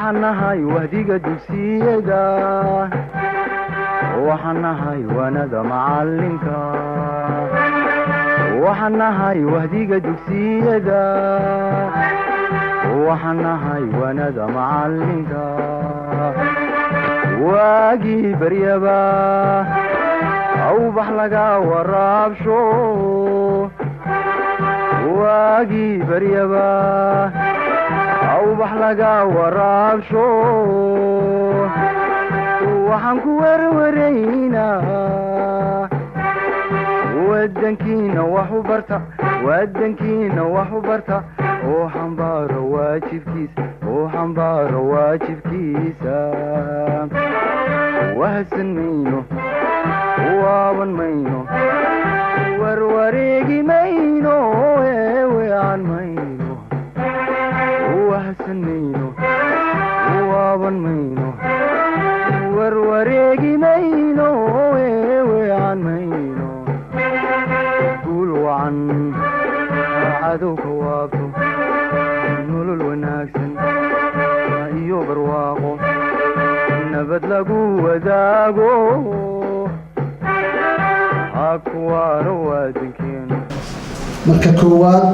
وحنهاي وهديك دوسيدا وحنهاي وانا معلمك وحنهاي وهديك دوسيدا وحنهاي وانا معلمك واجي بريبا أو بحلقة ورابشو واجي بريبا أو بحلقة ورابشو وحنكو ورورينا ودنكينا وحبرتا ودنكينا وحبرتا وحنبار واجب كيس وحنبار واجب كيسا وهسن مينو وابن مينو وروريقي مينو وعن مينو وهسن مينو وابن مينو وروريقي مينو وعن مينو قولوا عن عدوك وابتو نولو الوناكسن ايو برواقو نبت لقو وداقو اكوارو وادنكين marka koowaad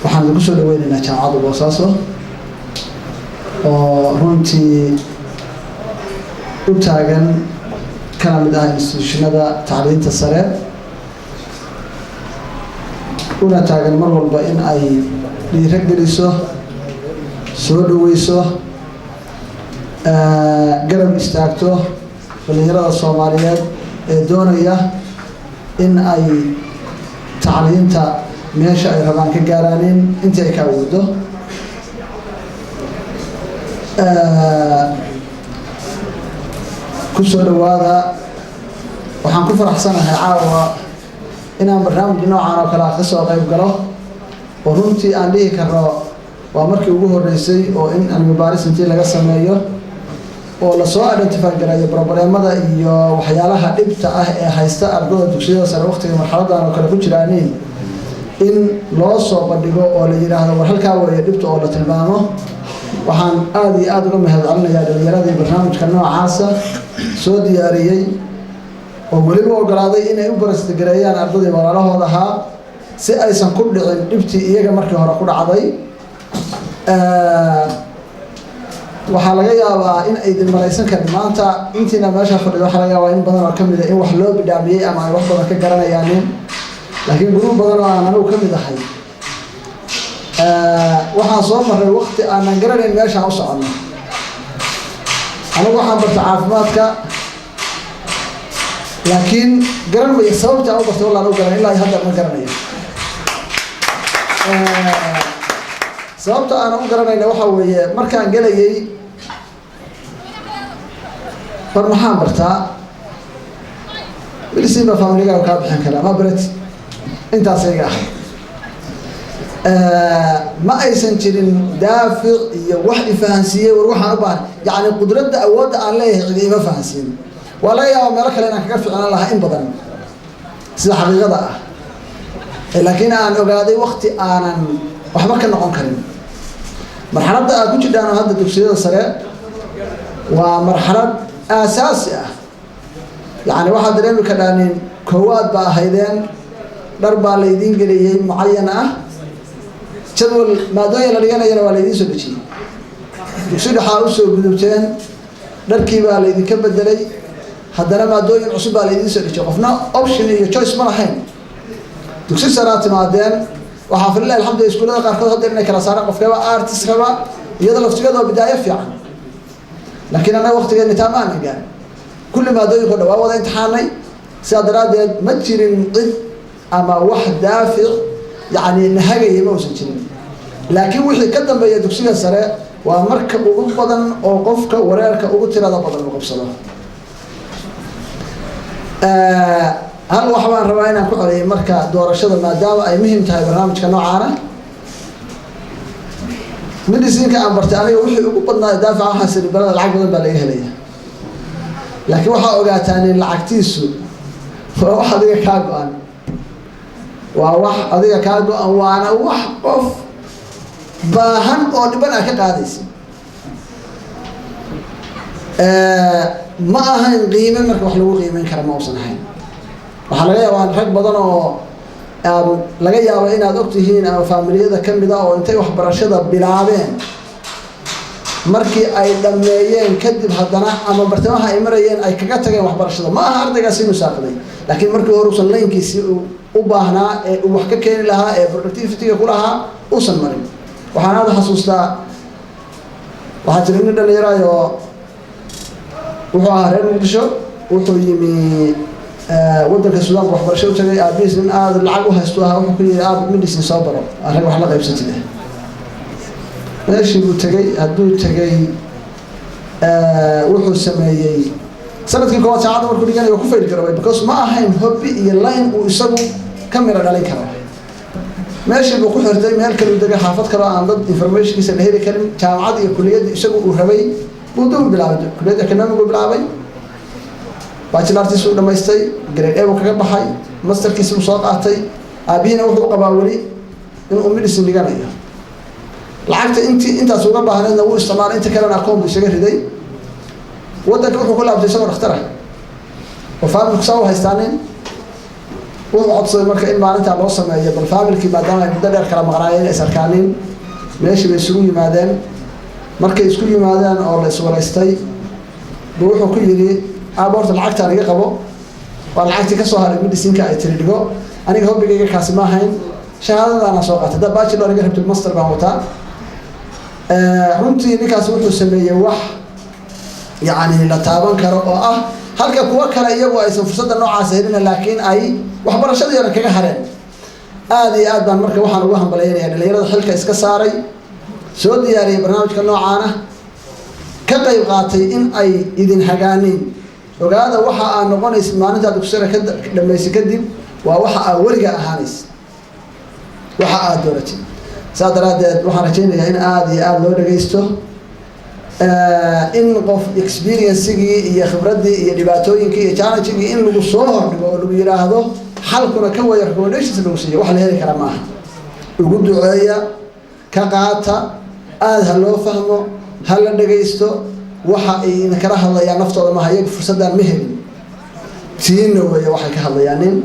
waxaan lagu soo dhaweynaynaa jaamacadda Boosaaso oo runtii u taagan kana mid ah institutionada tacliinta sare una taagan mar walba in ay dhiirigeliso soo dhaweyso garab istaagto dhalinyarada Soomaaliyeed ee doonaya in ay tacliinta meesha ay rabaan ka gaaraan intii ay ka awoodo ku soo dhawaada waxaan ku faraxsanahay caawa inaan barnaamij noocan oo kale ka soo qayb galo oo runtii aan dhihi karo waa markii ugu horeysay oo in cilmi baaris intii laga sameeyo oo la soo identify gareeyo problemada iyo waxyaalaha dhibta ah ee haysta ardayda dugsiyada sare waqtiga marxaladan oo kale ku jiraan in loo soo bandhigo oo la yiraahdo war halka weeye dhibta oo la tilmaamo waxaan aad iyo aad uga mahadcelinayaa dhalinyarada barnaamijka noocaas soo diyaariyay oo waliba ogolaaday inay u barastagareeyaan ardayda walaalahooda ahaa si aysan ku dhicin dhibtii iyaga markii hore ku dhacday waxaa laga yaabaa in ay dimaraysan karin maanta intiina meesha fadhido waxaa laga yaabaa in badan oo ka mid ah in wax loo bidhaamiyey ama ay wax badan ka garanayaan laakiin guruub badan oo aan anigu ka mid ahay waxaan soo maray waqti aanan garanayn meeshaan u soconno anigu waxaan bartay caafimaadka laakiin garan maya sababta aan u bartay wallaan u garan ilaa hadda ma garanayo sababta aan u garanayna waxa weeye markaan galayay bar maxaan bartaa bilisiba familiga ka bixin kara ma barat intaas iga ma aysan jirin daafic iyo wax ifahansiiyay war waxaan u baahan yaani qudradda awoodda aan leeyahay cid ima fahansiin wala yaa meel kale inaan kaga fiicnaan lahaa in badan sida xaqiiqada ah laakiin aan ogaaday waqti aanan waxba ka noqon karin marxaladda aad ku jirtaan hadda dugsiyada sare waa marxalad aasaasi ah yaani waxa dareemi ka dhaaneen koowaad baa haydeen dhar baa la idin geliyay muayyan ah jadwal maadooyin la dhiganayna waa la idin soo dejiyay dugsiga waxa u soo gudubteen dharkii baa la idin ka bedelay haddana maadooyin cusub baa la idin soo dejiyay qofna option iyo choice ma lahayn dugsi sare timaadeen waxa filan alxamdulillah iskuulada qaarkood hadda inay kala saaraan qofkaba artist kaba iyada laftigeeda bidaaya fiican laakiin ana waqtigeena taamaan gaan kulli maadooyinka dhawaa wada imtixaanay sidaadaradeed ma jirin cid ama wax daafic yaani nahagay ma uusan jirin laakiin wixii ka dambeeya dugsiga sare waa marka ugu badan oo qofka wareerka ugu tirada badan uu qabsado hal wax baan rabaa inaan ku xoreyay marka doorashada maadaama ay muhiim tahay barnaamijka noocaana medicine-ka aan bartay aniga wixii ugu badnaa daafaca waxa sirbalada lacag badan baa laga helaya laakiin waxa ogaataan in lacagtiisu waa wax adiga ka go'an waa wax adiga ka go'an waana wax qof baahan oo dhiban ka qaadaysa ma ahayn qiime marka wax lagu qiimeyn kara ma uusan ahayn waxaa laga yaabaa rag badan oo laga yaabo inaad ogtihiin ama faamiliyada ka mid ah oo intay waxbarashada bilaabeen markii ay dhammeeyeen kadib haddana ama bartamaha ay marayeen ay kaga tageen waxbarashada ma aha ardaygaasi inuu saaqday laakiin markii hore uusan laynkiisii u baahnaa ee uu wax ka keeni lahaa ee productivity-ga ku lahaa uusan marin waxaan aada xasuustaa waxaa jira nin dhalinyaraayo wuxuu ahaa reer muqdisho wuxuu yimi waddanka suudaanka waxbarasho u tagay aabihiis nin aada lacag u haystu ahaa wuxuu ku yidhi aab medicine soo baro arag wax la qaybsatide meeshii buu tegey hadduu tegey wuxuu sameeyey sanadkii koowaad saacadda markuu dhiganayo ku fayl garoobay because ma ahayn hobby iyo line uu isagu ka mira dhalin karo meeshii buu ku xirtay meel kale u degay xaafad kale aan dad informationkiisa la heli karin jaamacad iyo kuliyadda isagu uu rabay buu dul bilaabay kuliyadda economic uu bilaabay bachelortiisa uu dhamaystay grade A buu kaga baxay masterkiisa uu soo qaatay aabihiina wuxuu qabaa weli inuu medicine dhiganayo lacagta intaas uga baahneedna wuu isticmaalay inta kalena akoon buu isaga riday waddanka wuxuu ku laabtay isagoo dhakhtar ah oo faamilku saa u haystaanin wuxuu codsaday marka in maalintaa loo sameeyo bal faamilkii maadaama ay muddo dheer kala maqnaayeen is arkaanin meeshii bay isugu yimaadeen markay isku yimaadeen oo la iswaraystay buu wuxuu ku yidhi aaba horta lacagtaan iga qabo waa lacagtii ka soo haray medicinka ay tiri dhigo aniga hobbigayga kaasi ma ahayn shahaadadaana soo qaatay hadda bachelor iga rabtid master baan wataa runtii ninkaas wuxuu sameeyey wax yacni la taaban karo oo ah halka kuwa kale iyagu aysan fursadda noocaas helina laakiin ay waxbarashadii hore kaga hareen aada iyo aad baan marka waxaan ugu hambalaynayaa dhalinyarada xilka iska saaray soo diyaariyay barnaamijka noocaana ka qayb qaatay in ay idin hagaaniin ogaada waxa aad noqonaysid maalintaa dugsiyada ka dhamaysa kadib waa waxa aad weliga ahaanaysa waxa aad dooratid saa daraaddeed waxaan rajaynayaa in aada iyo aada loo dhagaysto in qof experiencegii iyo khibraddii iyo dhibaatooyinkii iyo challengegii in lagu soo hordhigo oo lagu yidhaahdo xalkuna ka waya recommendations lagu siiyo wax la heli kara maaha ugu duceeya ka qaata aada ha loo fahmo ha la dhagaysto waxa ay idinkala hadlayaan naftooda maha iyaga fursaddaan ma helin tiina weeye waxay ka hadlayaanin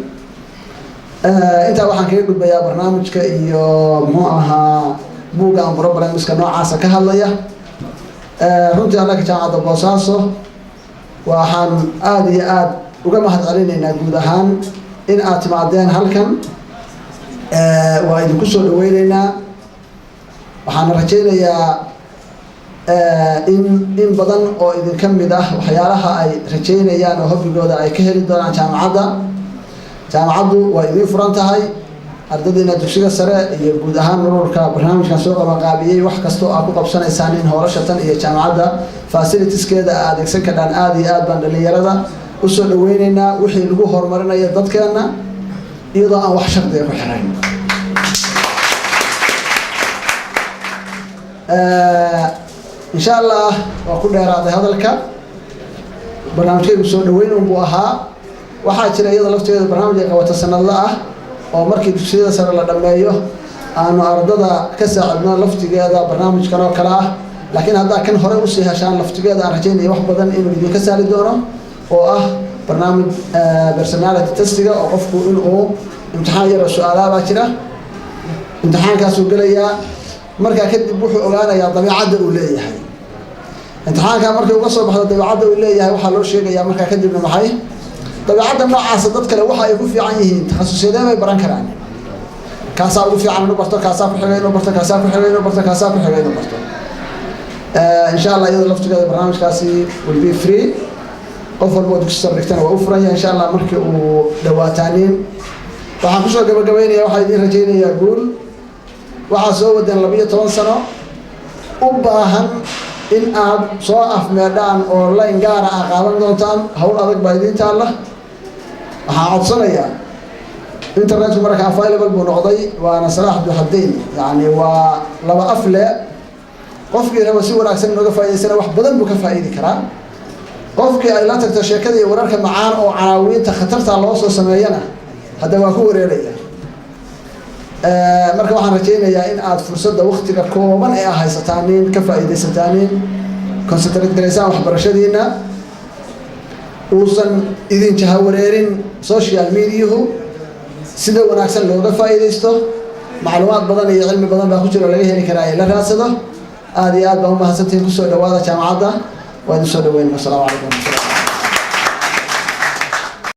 intaa waxaan kaga gudbayaa barnaamijka iyo muxuu ahaa buugga aan problemska noocaasa ka hadlaya runtii annaga jaamacadda boosaaso waxaan aada iyo aada uga mahad celinaynaa guud ahaan in aad timaadeen halkan waa idinku soo dhaweyneynaa waxaana rajaynayaa in badan oo idinka mid ah waxyaalaha ay rajaynayaan oo hobbigooda ay ka heli doonaan jaamacaddu waa idiin furan tahay ardaydiina dugsiga sare iyo guud ahaan ururka barnaamijkan soo qabanqaabiyey wax kastoo aad ku qabsanaysaan in howlashatan iyo jaamacadda facilitieskeeda aad adeegsan kadhaan aada iyo aad baan dhalinyarada usoo dhaweyneynaa wixii lagu horumarinayo dadkeena iyadoo aan wax shardiga ku xirayn insha allah waa ku dheeraaday hadalka barnaamijkaygu soo dhaweyn unbuu ahaa waxaa jira iyada lafteeda barnaamij ay qabata sanadla ah oo markii dugsiyada sare la dhammeeyo aanu ardada ka saacidno laftigeeda barnaamijkan oo kale ah laakiin haddaa kan hore usii heshaan laftigeeda aan rajaynaya wax badan inuu idinka saari doono oo ah barnaamij personality testiga oo qofku inuu imtixaan yar oo su-aalaha baa jira imtixaankaasuu gelayaa markaa kadib wuxuu ogaanayaa dabeecadda uu leeyahay imtixaankaa markay uga soo baxdo dabeecadda uu leeyahay waxaa loo sheegayaa markaa kadibna maxay dabeecadda noocaasa dad kale waxa ay ku fiican yihiin takhasusyadeed bay baran karaan kaasaa ugu fiican inuu barto kaasaa ku xigay inuu barto kaasaa ku xigay inuu barto kaasaa ku xigay inuu barto insha allah iyada laftigeeda barnaamijkaasi will be free qof walba oo dugsi sare dhigtana waa u furan yahay insha allah markii uu dhawaataaniin waxaan kusoo gabagabeynaya waxaa idiin rajaynayaa guul waxaa soo wadeen 12 sano u baahan in aad soo afmeedhaan oo line gaara ah qaadan doontaan hawl adag baa idiin taalla waxaan codsanayaa internetku marka available buu noqday waana salaax duxadayn yacni waa laba afle qofkii raba si wanaagsan inooga faa'iidaysana wax badan buu ka faa'iidi karaa qofkii ay la tagto sheekada iyo wararka macaan oo canaawiinta khatarta loo soo sameeyana hadda waa ku wareeraya marka waxaan rajaynayaa in aad fursadda waqtiga kooban ee aad haysataaniin ka faa'iidaysataaniin concentrate garaysaan waxbarashadiina uusan idin jahawareerin social mediahu sida wanaagsan looga faa'iidaysto macluumaad badan iyo cilmi badan baa ku jira laga heli karaa la raadsado aad iyo aad baan u mahadsantihiin kusoo dhawaada jaamacadda waa idin soo dhaweynaa. Assalaamu calaykum.